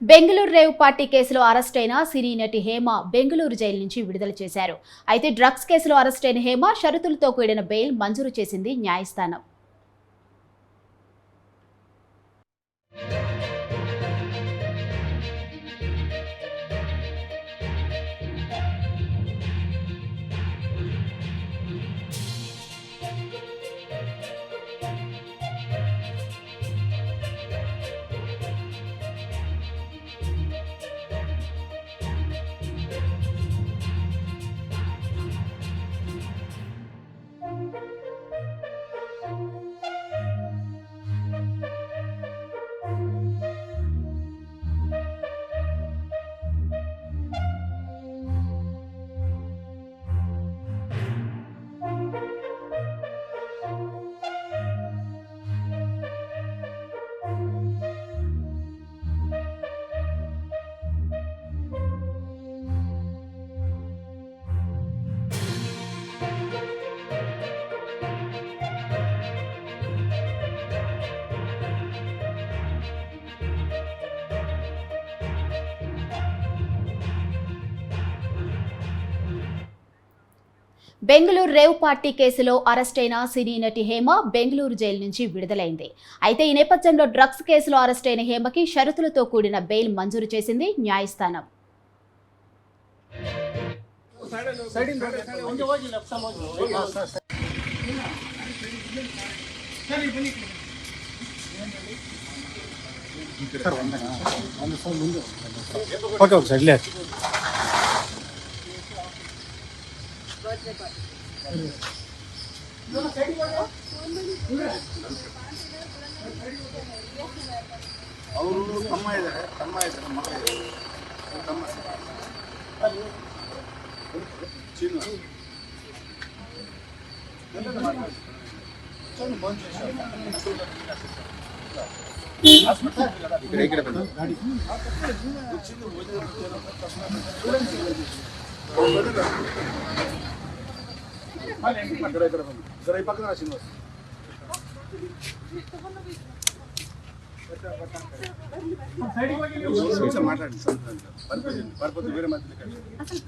Bengaluru rave party కేసులో arrest అయిన సినీ నటి హేమ బెంగళూరు జైలు నుంచి విడుదల చేశారు. అయితే డ్రగ్స్ కేసులో అరెస్ట్ అయిన హేమ షరతులతో కూడిన బెయిల్ మంజూరు చేసింది న్యాయస్థానం. బెంగళూరు రేవ్ పార్టీ కేసులో అరెస్ట్ అయిన సినీ నటి హేమ బెంగళూరు జైలు నుంచి విడుదలైంది. అయితే ఈ నేపథ్యంలో డ్రగ్స్ కేసులో అరెస్ట్ అయిన హేమకి షరతులతో కూడిన బెయిల్ మంజూరు చేసింది న్యాయస్థానం.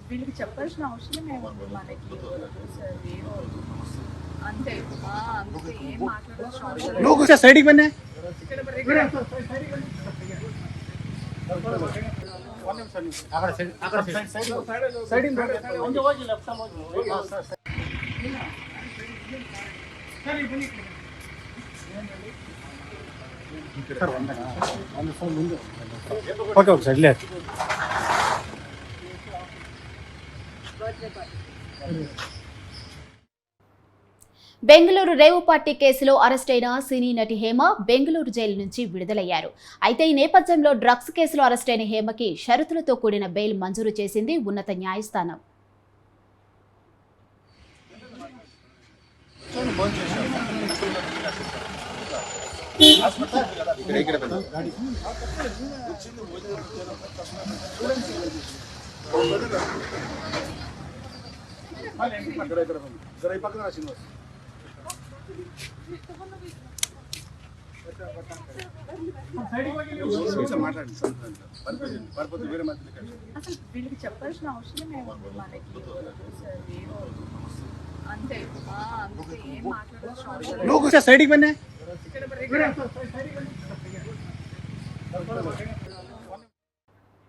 వీళ్ళకి చెప్పాల్సిన అవసరం ఏముంది మనకి అంతే ఏం మాట్లాడాల్సిన బెంగళూరు రేవ్ పార్టీ కేసులో అరెస్ట్ అయిన సినీ నటి హేమ బెంగళూరు జైలు నుంచి విడుదలయ్యారు. అయితే ఈ నేపథ్యంలో డ్రగ్స్ కేసులో అరెస్ట్ అయిన హేమకి షరతులతో కూడిన బెయిల్ మంజూరు చేసింది ఉన్నత న్యాయస్థానం. వీళ్ళకి చెప్పాల్సిన అవసరం ఏముంది మనకి అంతే ఏం మాట్లాడాల్సిన